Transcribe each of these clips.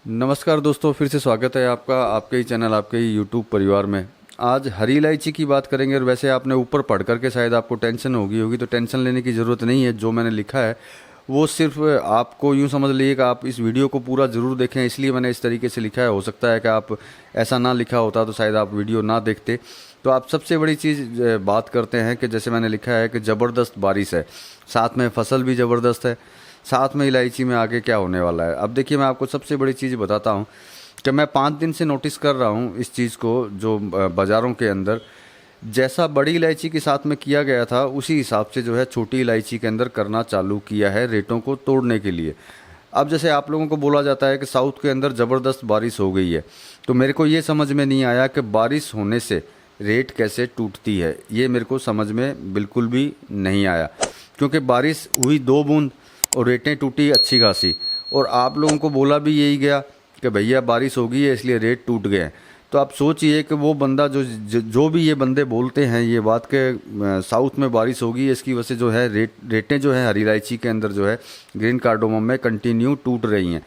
नमस्कार दोस्तों, फिर से स्वागत है आपका आपके ही चैनल आपके ही यूट्यूब परिवार में। आज हरी इलायची की बात करेंगे। और वैसे आपने ऊपर पढ़ करके शायद आपको टेंशन होगी तो टेंशन लेने की ज़रूरत नहीं है। जो मैंने लिखा है वो सिर्फ आपको यूँ समझ लीजिए कि आप इस वीडियो को पूरा ज़रूर देखें, इसलिए मैंने इस तरीके से लिखा है। हो सकता है कि आप ऐसा ना लिखा होता तो शायद आप वीडियो ना देखते। तो आप सबसे बड़ी चीज़ बात करते हैं कि जैसे मैंने लिखा है कि ज़बरदस्त बारिश है, साथ में फसल भी ज़बरदस्त है, साथ में इलायची में आगे क्या होने वाला है। अब देखिए, मैं आपको सबसे बड़ी चीज़ बताता हूँ कि मैं 5 दिन से नोटिस कर रहा हूँ इस चीज़ को, जो बाज़ारों के अंदर जैसा बड़ी इलायची के साथ में किया गया था उसी हिसाब से जो है छोटी इलायची के अंदर करना चालू किया है रेटों को तोड़ने के लिए। अब जैसे आप लोगों को बोला जाता है कि साउथ के अंदर ज़बरदस्त बारिश हो गई है, तो मेरे को ये समझ में नहीं आया कि बारिश होने से रेट कैसे टूटती है। ये मेरे को समझ में बिल्कुल भी नहीं आया, क्योंकि बारिश हुई 2 बूंद और रेटें टूटी अच्छी खासी। और आप लोगों को बोला भी यही गया कि भैया बारिश हो गई है इसलिए रेट टूट गए हैं। तो आप सोचिए कि वो बंदा जो भी ये बंदे बोलते हैं ये बात के साउथ में बारिश होगी, इसकी वजह से जो है रेटें जो है हरी इलायची के अंदर जो है ग्रीन कार्डोमम में कंटिन्यू टूट रही हैं।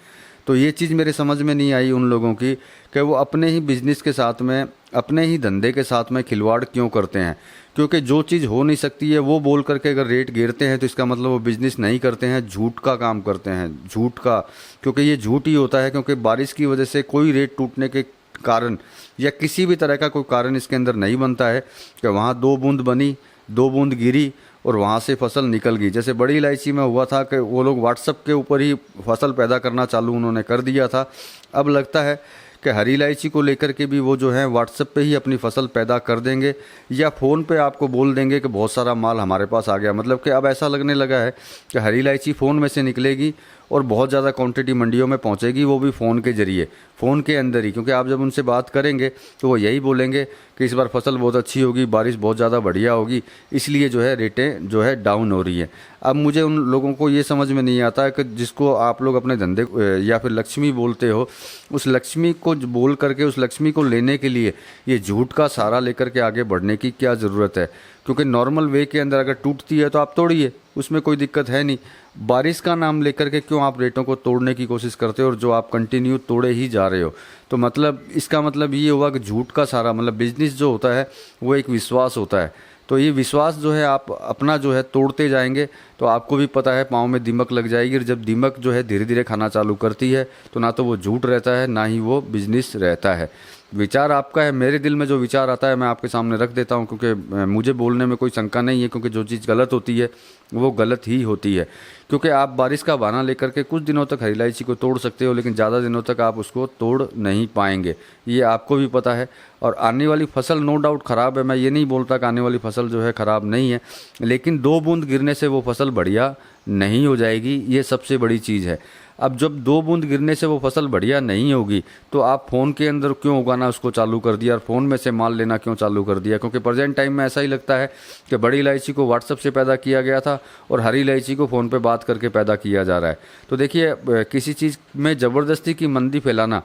तो ये चीज़ मेरे समझ में नहीं आई उन लोगों की कि वो अपने ही बिज़नेस के साथ में, अपने ही धंधे के साथ में खिलवाड़ क्यों करते हैं। क्योंकि जो चीज़ हो नहीं सकती है वो बोल करके अगर रेट गिरते हैं तो इसका मतलब वो बिज़नेस नहीं करते हैं, झूठ का काम करते हैं, झूठ का। क्योंकि ये झूठ ही होता है, क्योंकि बारिश की वजह से कोई रेट टूटने के कारण या किसी भी तरह का कोई कारण इसके अंदर नहीं बनता है कि वहाँ 2 बूंद बनी, 2 बूंद गिरी और वहाँ से फसल निकल गई। जैसे बड़ी इलायची में हुआ था कि वो लोग व्हाट्सएप के ऊपर ही फसल पैदा करना चालू उन्होंने कर दिया था। अब लगता है कि हरी इलायची को लेकर के भी वो जो है व्हाट्सएप पे ही अपनी फसल पैदा कर देंगे, या फ़ोन पे आपको बोल देंगे कि बहुत सारा माल हमारे पास आ गया। मतलब कि अब ऐसा लगने लगा है कि हरी इलायची फ़ोन में से निकलेगी और बहुत ज़्यादा क्वांटिटी मंडियों में पहुंचेगी, वो भी फ़ोन के ज़रिए, फ़ोन के अंदर ही। क्योंकि आप जब उनसे बात करेंगे तो वो यही बोलेंगे कि इस बार फसल बहुत अच्छी होगी, बारिश बहुत ज़्यादा बढ़िया होगी, इसलिए जो है रेटें जो है डाउन हो रही हैं। अब मुझे उन लोगों को ये समझ में नहीं आता है कि जिसको आप लोग अपने धंधे या फिर लक्ष्मी बोलते हो, उस लक्ष्मी को बोल करके उस लक्ष्मी को लेने के लिए ये झूठ का सहारा लेकर के आगे बढ़ने की क्या ज़रूरत है। क्योंकि नॉर्मल वे के अंदर अगर टूटती है तो आप तोड़िए, उसमें कोई दिक्कत है नहीं। बारिश का नाम लेकर के क्यों आप रेटों को तोड़ने की कोशिश करते हो, और जो आप कंटिन्यू तोड़े ही जा रहे हो। तो मतलब इसका मतलब ये हुआ कि झूठ का सहारा, मतलब बिजनेस जो होता है वो एक विश्वास होता है। तो ये विश्वास जो है आप अपना जो है तोड़ते जाएंगे तो आपको भी पता है पाँव में दीमक लग जाएगी। और जब दीमक जो है धीरे धीरे खाना चालू करती है तो ना तो वो झूठ रहता है ना ही वो बिजनेस रहता है। विचार आपका है, मेरे दिल में जो विचार आता है मैं आपके सामने रख देता हूँ, क्योंकि मुझे बोलने में कोई शंका नहीं है। क्योंकि जो चीज़ गलत होती है वो गलत ही होती है। क्योंकि आप बारिश का बहाना लेकर के कुछ दिनों तक हरी इलायची को तोड़ सकते हो, लेकिन ज़्यादा दिनों तक आप उसको तोड़ नहीं पाएंगे, ये आपको भी पता है। और आने वाली फसल नो डाउट ख़राब है, मैं ये नहीं बोलता कि आने वाली फसल जो है ख़राब नहीं है, लेकिन 2 बूंद गिरने से वो फसल बढ़िया नहीं हो जाएगी, ये सबसे बड़ी चीज़ है। अब जब 2 बूंद गिरने से वो फसल बढ़िया नहीं होगी तो आप फ़ोन के अंदर क्यों उगाना उसको चालू कर दिया और फ़ोन में से माल लेना क्यों चालू कर दिया। क्योंकि प्रेजेंट टाइम में ऐसा ही लगता है कि बड़ी इलायची को व्हाट्सएप से पैदा किया गया था और हरी इलायची को फ़ोन पे बात करके पैदा किया जा रहा है। तो देखिए, किसी चीज़ में ज़बरदस्ती की मंदी फैलाना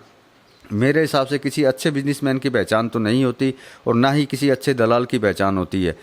मेरे हिसाब से किसी अच्छे बिजनेसमैन की पहचान तो नहीं होती, और ना ही किसी अच्छे दलाल की पहचान होती है।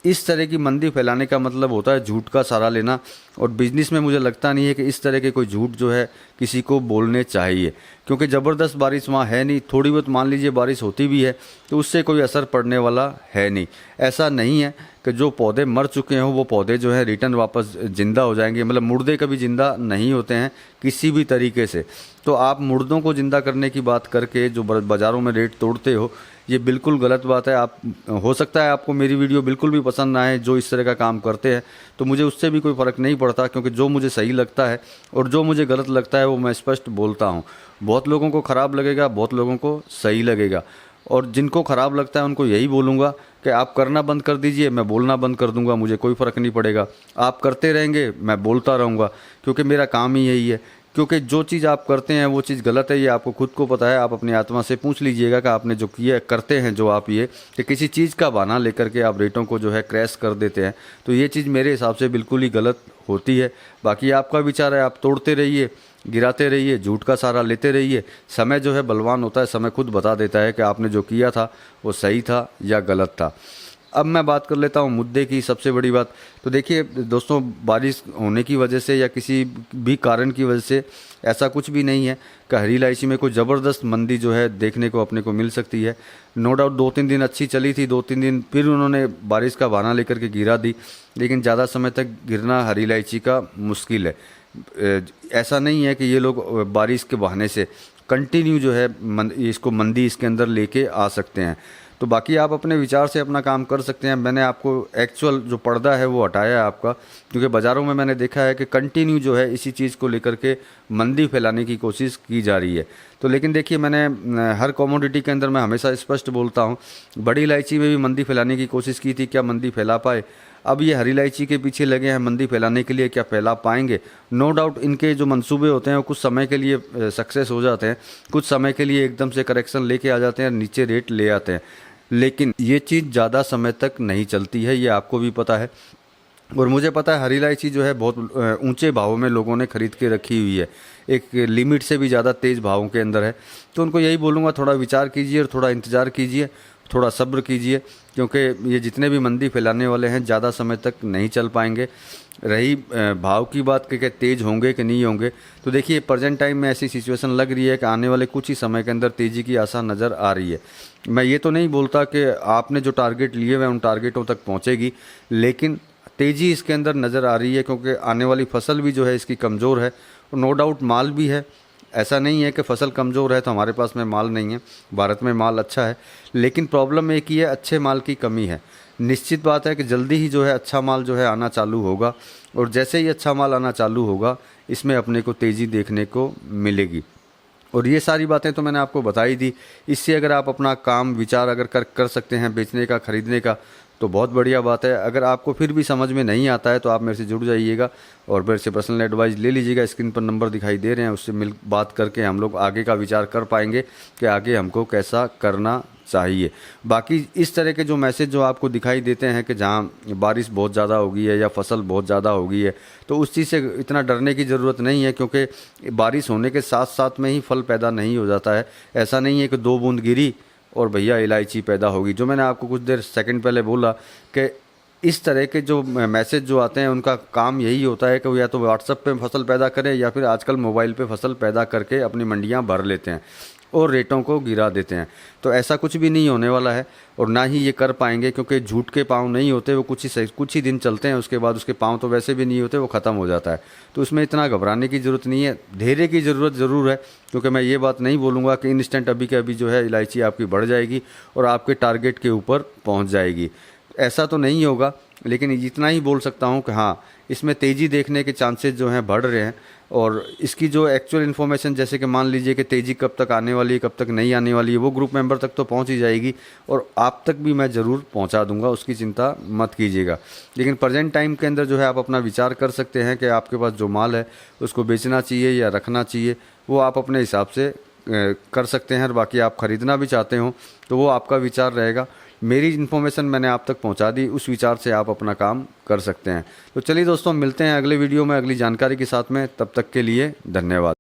इस तरह की मंदी फैलाने का मतलब होता है झूठ का सहारा लेना। और बिजनेस में मुझे लगता नहीं है कि इस तरह के कोई झूठ जो है किसी को बोलने चाहिए। क्योंकि ज़बरदस्त बारिश वहाँ है नहीं, थोड़ी बहुत मान लीजिए बारिश होती भी है तो उससे कोई असर पड़ने वाला है नहीं। ऐसा नहीं है कि जो पौधे मर चुके हों वो पौधे जो है रिटर्न वापस ज़िंदा हो जाएंगे। मतलब मुर्दे कभी ज़िंदा नहीं होते हैं किसी भी तरीके से। तो आप मुर्दों को ज़िंदा करने की बात करके जो बाज़ारों में रेट तोड़ते हो, ये बिल्कुल गलत बात है। आप, हो सकता है आपको मेरी वीडियो बिल्कुल भी पसंद ना आए जो इस तरह का काम करते हैं, तो मुझे उससे भी कोई फ़र्क नहीं पड़ता। क्योंकि जो मुझे सही लगता है और जो मुझे गलत लगता है वो मैं स्पष्ट बोलता हूँ। बहुत लोगों को ख़राब लगेगा, बहुत लोगों को सही लगेगा। और जिनको ख़राब लगता है उनको यही बोलूँगा कि आप करना बंद कर दीजिए, मैं बोलना बंद कर दूँगा, मुझे कोई फ़र्क नहीं पड़ेगा। आप करते रहेंगे, मैं बोलता रहूँगा, क्योंकि मेरा काम ही यही है। क्योंकि जो चीज़ आप करते हैं वो चीज़ गलत है, ये आपको खुद को पता है। आप अपनी आत्मा से पूछ लीजिएगा कि आपने जो किया करते हैं जो आप ये कि किसी चीज़ का बहाना लेकर के आप रेटों को जो है क्रैश कर देते हैं, तो ये चीज़ मेरे हिसाब से बिल्कुल ही गलत होती है। बाकी आपका विचार है, आप तोड़ते रहिए, गिराते रहिए, झूठ का सहारा लेते रहिए। समय जो है बलवान होता है, समय खुद बता देता है कि आपने जो किया था वो सही था या गलत था। अब मैं बात कर लेता हूँ मुद्दे की सबसे बड़ी बात। तो देखिए दोस्तों, बारिश होने की वजह से या किसी भी कारण की वजह से ऐसा कुछ भी नहीं है कि हरी इलायची में कोई ज़बरदस्त मंदी जो है देखने को अपने को मिल सकती है। नो डाउट 2-3 दिन अच्छी चली थी, 2-3 दिन फिर उन्होंने बारिश का बहाना लेकर के गिरा दी, लेकिन ज़्यादा समय तक गिरना हरी इलायची का मुश्किल है। ऐसा नहीं है कि ये लोग बारिश के बहाने से कंटिन्यू जो है इसको मंदी इसके अंदर लेके आ सकते हैं। तो बाकी आप अपने विचार से अपना काम कर सकते हैं। मैंने आपको एक्चुअल जो पर्दा है वो हटाया है आपका, क्योंकि बाज़ारों में मैंने देखा है कि कंटिन्यू जो है इसी चीज़ को लेकर के मंदी फैलाने की कोशिश की जा रही है। तो लेकिन देखिए, मैंने हर कमोडिटी के अंदर मैं हमेशा स्पष्ट बोलता हूँ, बड़ी इलायची में भी मंदी फैलाने की कोशिश की थी, क्या मंदी फैला पाए? अब ये हरी इलायची के पीछे लगे हैं मंदी फैलाने के लिए, क्या फैला पाएंगे? नो डाउट इनके जो मंसूबे होते हैं वो कुछ समय के लिए सक्सेस हो जाते हैं, कुछ समय के लिए एकदम से करेक्शन लेके आ जाते हैं, नीचे रेट ले आते हैं, लेकिन ये चीज़ ज़्यादा समय तक नहीं चलती है, ये आपको भी पता है। और मुझे पता है हरी इलायची जो है बहुत ऊंचे भावों में लोगों ने ख़रीद के रखी हुई है, एक लिमिट से भी ज़्यादा तेज़ भावों के अंदर है। तो उनको यही बोलूँगा, थोड़ा विचार कीजिए और थोड़ा इंतज़ार कीजिए, थोड़ा सब्र कीजिए, क्योंकि ये जितने भी मंदी फैलाने वाले हैं ज़्यादा समय तक नहीं चल पाएंगे। रही भाव की बात कि तेज़ होंगे कि नहीं होंगे, तो देखिए प्रेजेंट टाइम में ऐसी सिचुएशन लग रही है कि आने वाले कुछ ही समय के अंदर तेज़ी की आशा नज़र आ रही है। मैं ये तो नहीं बोलता कि आपने जो टारगेट लिए हुए उन टारगेटों तक पहुँचेगी, लेकिन तेज़ी इसके अंदर नज़र आ रही है, क्योंकि आने वाली फसल भी जो है इसकी कमज़ोर है और नो डाउट माल भी है। ऐसा नहीं है कि फसल कमज़ोर है तो हमारे पास में माल नहीं है, भारत में माल अच्छा है, लेकिन प्रॉब्लम एक ही है, अच्छे माल की कमी है। निश्चित बात है कि जल्दी ही जो है अच्छा माल जो है आना चालू होगा, और जैसे ही अच्छा माल आना चालू होगा इसमें अपने को तेज़ी देखने को मिलेगी। और ये सारी बातें तो मैंने आपको बताई दी। इससे अगर आप अपना काम विचार अगर कर सकते हैं बेचने का, ख़रीदने का, तो बहुत बढ़िया बात है। अगर आपको फिर भी समझ में नहीं आता है तो आप मेरे से जुड़ जाइएगा और मेरे से पर्सनल एडवाइस ले लीजिएगा। स्क्रीन पर नंबर दिखाई दे रहे हैं, उससे मिल बात करके हम लोग आगे का विचार कर पाएंगे कि आगे हमको कैसा करना चाहिए। बाकी इस तरह के जो मैसेज जो आपको दिखाई देते हैं कि जहाँ बारिश बहुत ज़्यादा हो गई है या फसल बहुत ज़्यादा हो गई है, तो उस चीज़ से इतना डरने की ज़रूरत नहीं है, क्योंकि बारिश होने के साथ साथ में ही फल पैदा नहीं हो जाता है। ऐसा नहीं है कि 2 बूंद गिरी और भैया इलायची पैदा होगी। जो मैंने आपको कुछ देर सेकंड पहले बोला कि इस तरह के जो मैसेज जो आते हैं उनका काम यही होता है कि वो या तो व्हाट्सएप पे फसल पैदा करें या फिर आजकल मोबाइल पे फसल पैदा करके अपनी मंडियां भर लेते हैं और रेटों को गिरा देते हैं। तो ऐसा कुछ भी नहीं होने वाला है और ना ही ये कर पाएंगे, क्योंकि झूठ के पाँव नहीं होते, वो कुछ ही दिन चलते हैं, उसके बाद उसके पाँव तो वैसे भी नहीं होते, वो ख़त्म हो जाता है। तो उसमें इतना घबराने की ज़रूरत नहीं है, धैर्य की ज़रूरत ज़रूर है, क्योंकि मैं ये बात नहीं बोलूँगा कि इंस्टेंट अभी के अभी जो है इलायची आपकी बढ़ जाएगी और आपके टारगेट के ऊपर पहुँच जाएगी। ऐसा तो नहीं होगा, लेकिन इतना ही बोल सकता हूँ कि हाँ, इसमें तेज़ी देखने के चांसेस जो हैं बढ़ रहे हैं। और इसकी जो एक्चुअल इन्फॉर्मेशन, जैसे कि मान लीजिए कि तेज़ी कब तक आने वाली है, कब तक नहीं आने वाली है, वो ग्रुप मेंबर तक तो पहुंच ही जाएगी और आप तक भी मैं ज़रूर पहुंचा दूंगा, उसकी चिंता मत कीजिएगा। लेकिन प्रेजेंट टाइम के अंदर जो है आप अपना विचार कर सकते हैं कि आपके पास जो माल है उसको बेचना चाहिए या रखना चाहिए, वो आप अपने हिसाब से कर सकते हैं। और बाकी आप ख़रीदना भी चाहते हो तो वो आपका विचार रहेगा। मेरी इन्फॉर्मेशन मैंने आप तक पहुंचा दी, उस विचार से आप अपना काम कर सकते हैं। तो चलिए दोस्तों, मिलते हैं अगले वीडियो में अगली जानकारी के साथ में। तब तक के लिए धन्यवाद।